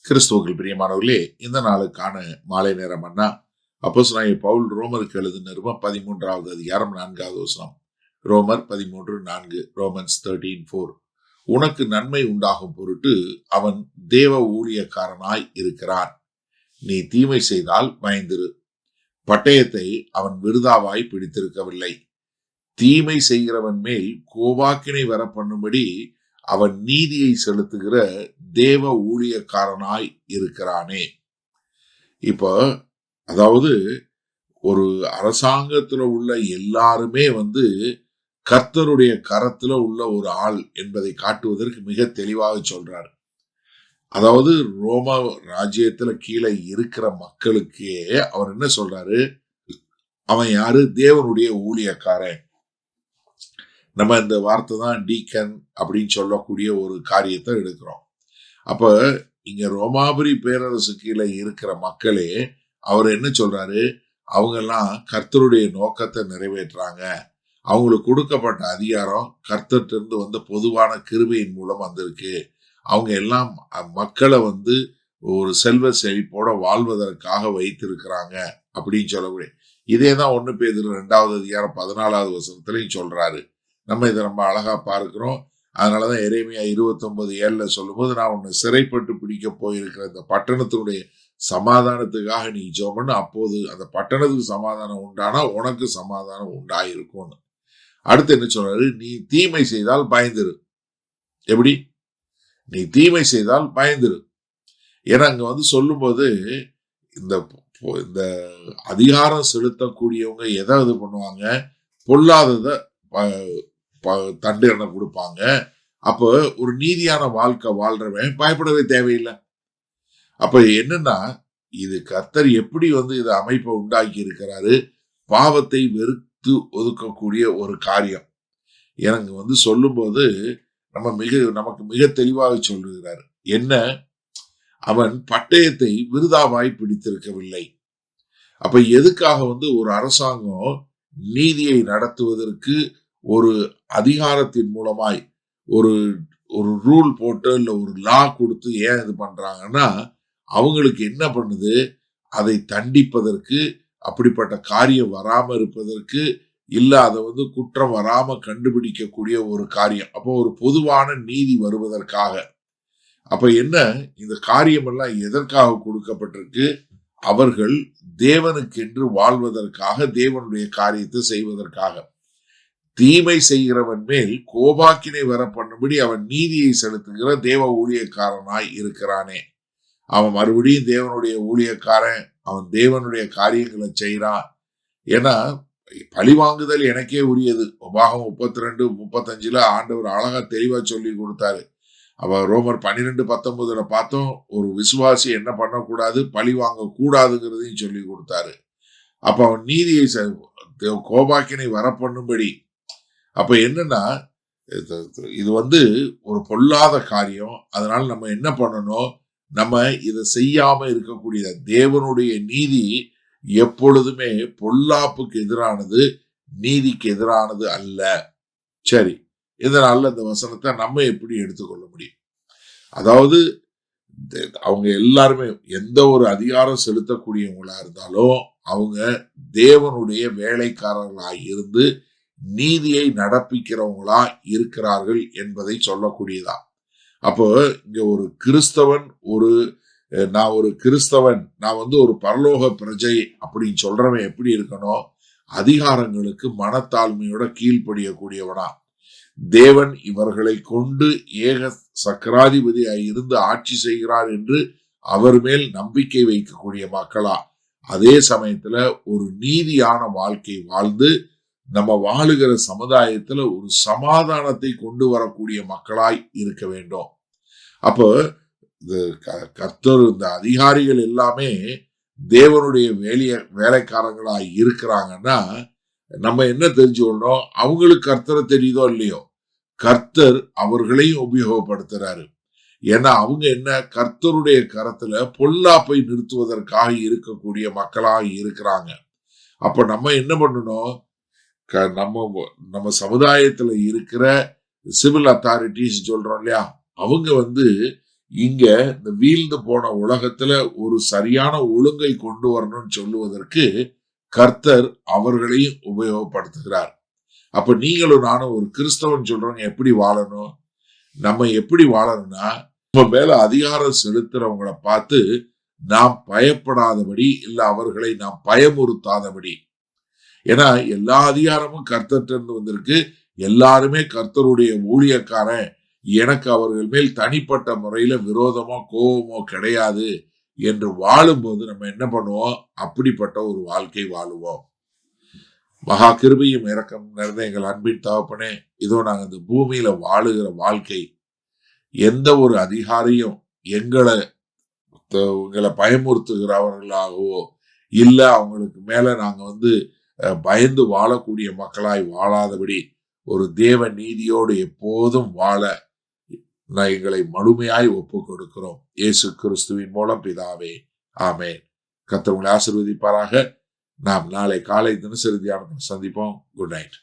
கிறிஸ்துவுக்குள் பிரியமானவர்களே, இந்த நாளுக்கான மாலை நேரம் அண்ணா அப்போஸ்தலனாகிய பவுல் ரோமருக்கு எழுதின நிருபம் 13வது அதிகாரம் 4வது வசனம். ரோமர் 13:4. ரோமன்ஸ் 13:4. உனக்கு நன்மை உண்டாகும் பொருட்டு அவன் தேவ ஊழியக்காரனாய் இருக்கிறான். நீ தீமை செய்தால் பயந்திரு. பட்டயத்தை அவன் விருதாவாய் பிடித்திருக்கவில்லை. தீமை செய்கிறவன் மேல் கோபாக்கினை வர பண்ணும்படி அவன் நீதியை செலுத்துகிற தேவ ஊழியக்காரனாய் இருக்கிறானே. இப்போ அதாவது ஒரு அரசாங்கத்துல உள்ள எல்லாருமே கர்த்தருடைய கரத்துல உள்ள ஒரு ஆள் என்பதை காட்டுவதற்கு மிக தெளிவாக சொல்றாரு. அதாவது ரோம ராஜ்யத்துல கீழே இருக்கிற மக்களுக்கே அவர் என்ன சொல்றாரு? அவன் யாரு? தேவனுடைய ஊழியக்காரன். நம்ம இந்த வார்த்தை தான் டீக்கன் அப்படின்னு சொல்லக்கூடிய ஒரு காரியத்தை எடுக்கிறோம். அப்ப இங்க ரோமாபுரி பேரரசு கீழே இருக்கிற மக்களே அவர் என்ன சொல்றாரு? அவங்க எல்லாம் கர்த்தருடைய நோக்கத்தை நிறைவேற்றுறாங்க. அவங்களுக்கு கொடுக்கப்பட்ட அதிகாரம் கர்த்தர்கிட்ட இருந்து பொதுவான கிருபையின் மூலம் வந்திருக்கு. அவங்க எல்லாம் மக்களை ஒரு செல்வ செழிப்போட வாழ்வதற்காக வைத்திருக்கிறாங்க அப்படின்னு சொல்லக்கூடிய இதேதான் 1 பேதுரு 2வது அதிகாரம் 14வது வசனத்திலையும் சொல்றாரு. நம்ம இதை ரொம்ப அழகா பார்க்கிறோம். அதனாலதான் எரேமியா 29:7 சொல்லும்போது, நான் உன்னை சிறைப்பட்டு பிடிக்க போயிருக்கிற இந்த பட்டணத்தினுடைய சமாதானத்துக்காக நீ ஜெபம் பண்ணு, அப்போது அந்த பட்டணத்துக்கு சமாதானம் உண்டானா உனக்கு சமாதானம் உண்டாயிருக்கும். அடுத்து என்ன சொல்றாரு? நீ தீமை செய்தால் பயந்திரு. எப்படி? நீ தீமை செய்தால் பயந்திரு. ஏன்னா அங்க சொல்லும்போது இந்த இந்த அதிகாரம் செலுத்தக்கூடியவங்க எதை இது பண்ணுவாங்க? பொல்லாததை தண்டனை கொடுப்பாங்க. அப்ப ஒரு நீதியான வாழ்க்கை வாழ்றவன் பயப்படவே தேவையில்லை. அப்ப என்னன்னா, இது கர்த்தர் எப்படி இது அமைப்பை உண்டாக்கி இருக்கிறாரு? பாவத்தை வெறுத்து ஒதுக்கக்கூடிய ஒரு காரியம். எனக்கு சொல்லும்போது நமக்கு மிக தெளிவாக சொல்லுகிறார். என்ன? அவன் பட்டயத்தை விருதாவாய் பிடித்திருக்கவில்லை. அப்ப எதுக்காக ஒரு அரசாங்கம் நீதியை நடத்துவதற்கு ஒரு அதிகாரத்தின் மூலமாய் ஒரு ஒரு ரூல் போட்டு இல்ல ஒரு லா கொடுத்து ஏன் இது பண்றாங்கன்னா, அவங்களுக்கு என்ன பண்ணுது? அதை தண்டிப்பதற்கு, அப்படிப்பட்ட காரியம் வராம இருப்பதற்கு, இல்ல அதை குற்றம் வராம கண்டுபிடிக்கக்கூடிய ஒரு காரியம். அப்போ ஒரு பொதுவான நீதி வருவதற்காக. அப்ப என்ன? இந்த காரியம் எல்லாம் எதற்காக கொடுக்கப்பட்டிருக்கு? அவர்கள் தேவனுக்கென்று வாழ்வதற்காக, தேவனுடைய காரியத்தை செய்வதற்காக. தீமை செய்கிறவன் மேல் கோபாக்கினை வர பண்ணும்படி அவன் நீதியை செலுத்துகிற தேவ ஊழியக்காரனாய் இருக்கிறானே. அவன் மறுபடியும் தேவனுடைய ஊழியக்காரன். அவன் தேவனுடைய காரியங்களை செய்யறான். ஏன்னா பழி வாங்குதல் எனக்கே உரியது. உபாகம் 32:35 ஆண்டவர் அழகா தெளிவா சொல்லி கொடுத்தாரு. அவ ரோமர் 12:19 பார்த்தோம். ஒரு விசுவாசி என்ன பண்ணக்கூடாது? பழி வாங்க கூடாதுங்கிறதையும் சொல்லி கொடுத்தாரு. அப்ப அவன் நீதியை கோபாக்கினை வர பண்ணும்படி. அப்ப என்னன்னா, இது ஒரு பொல்லாத காரியம். அதனால நம்ம என்ன பண்ணணும்? நம்ம இதை செய்யாம இருக்கக்கூடிய தேவனுடைய நீதி எப்பொழுதுமே பொல்லாப்புக்கு எதிரானது, நீதிக்கு எதிரானது அல்ல. சரி, இதனால இந்த வசனத்தை நம்ம எப்படி எடுத்துக்கொள்ள முடியும்? அதாவது அவங்க எல்லாருமே எந்த ஒரு அதிகாரம் செலுத்தக்கூடியவங்களா இருந்தாலும் அவங்க தேவனுடைய வேலைக்காரர்களாய் இருந்து நீதியை நடப்பிக்கிறவங்களா இருக்கிறார்கள் என்பதை சொல்லக்கூடியதா. அப்போ இங்க ஒரு கிறிஸ்தவன், நான் ஒரு கிறிஸ்தவன், நான் ஒரு பரலோக பிரஜை அப்படின்னு சொல்றவன் எப்படி இருக்கணும்? அதிகாரங்களுக்கு மனத்தாழ்மையோட கீழ்ப்படியக்கூடியவனா. தேவன் இவர்களை கொண்டு ஏக சக்கராதிபதியாய் இருந்து ஆட்சி செய்கிறார் என்று அவர் மேல் நம்பிக்கை வைக்கக்கூடிய மக்களா. அதே சமயத்துல ஒரு நீதியான வாழ்க்கை வாழ்ந்து நம்ம வாழுகிற சமுதாயத்துல ஒரு சமாதானத்தை கொண்டு வரக்கூடிய மக்களாய் இருக்க வேண்டும். அப்போ கர்த்தர், இந்த அதிகாரிகள் எல்லாமே தேவனுடைய வேலைக்காரங்களாய் இருக்கிறாங்கன்னா நம்ம என்ன தெரிஞ்சுக்கணும்? அவங்களுக்கு கர்த்தரை தெரியுதோ இல்லையோ, கர்த்தர் அவர்களையும் உபயோகப்படுத்துறாரு. ஏன்னா அவங்க என்ன? கர்த்தருடைய கரத்துல பொல்லாப்பை நிறுத்துவதற்காக இருக்கக்கூடிய மக்களாக இருக்கிறாங்க. அப்ப நம்ம என்ன பண்ணணும்? நம்ம சமுதாயத்துல இருக்கிற சிவில் அத்தாரிட்டிஸ் சொல்றோம் இல்லையா, அவங்க இங்க இந்த வீழ்ந்து போன உலகத்துல ஒரு சரியான ஒழுங்கை கொண்டு வரணும்னு சொல்லுவதற்கு கர்த்தர் அவர்களையும் உபயோகப்படுத்துகிறார். அப்ப நீங்களும் நானும் ஒரு கிறிஸ்தவன் சொல்றவங்க எப்படி வாழணும்? நம்ம எப்படி வாழணும்னா, நம்ம மேல அதிகாரம் செலுத்துறவங்களை பார்த்து நாம் பயப்படாதபடி, இல்ல அவர்களை நாம் பயமுறுத்தாதபடி. ஏன்னா எல்லா அதிகாரமும் கர்த்தர்ட்ட இருந்து வந்திருக்கு. எல்லாருமே கர்த்தருடைய ஊழியக்காரன், எனக்கு அவர்கள் மேல் தனிப்பட்ட முறையில விரோதமோ கோபமோ கிடையாது என்று வாழும்போது நம்ம என்ன பண்ணுவோம்? அப்படிப்பட்ட ஒரு வாழ்க்கை வாழுவோம். மகா கிருபையும் இரக்கம் நிறைந்த எங்கள் அன்பின் தகப்பனே, இதோ நாங்க இந்த பூமியில வாழுகிற வாழ்க்கை எந்த ஒரு அதிகாரியும் எங்களை பயமுறுத்துகிறவர்களாகவோ, இல்ல அவங்களுக்கு மேல நாங்க பயந்து வாழக்கூடிய மக்களாய் வாழாதபடி ஒரு தேவ நீதியோடு எப்போதும் வாழ எங்களை முழுமையாய் ஒப்பு கொடுக்கிறோம். இயேசு கிறிஸ்துவின் மூலம் பிதாவே, ஆமென். கர்த்தர் உங்களை ஆசீர்வதிப்பாராக. நாம் நாளை காலை தினசரி தியானத்தில் சந்திப்போம். Good night.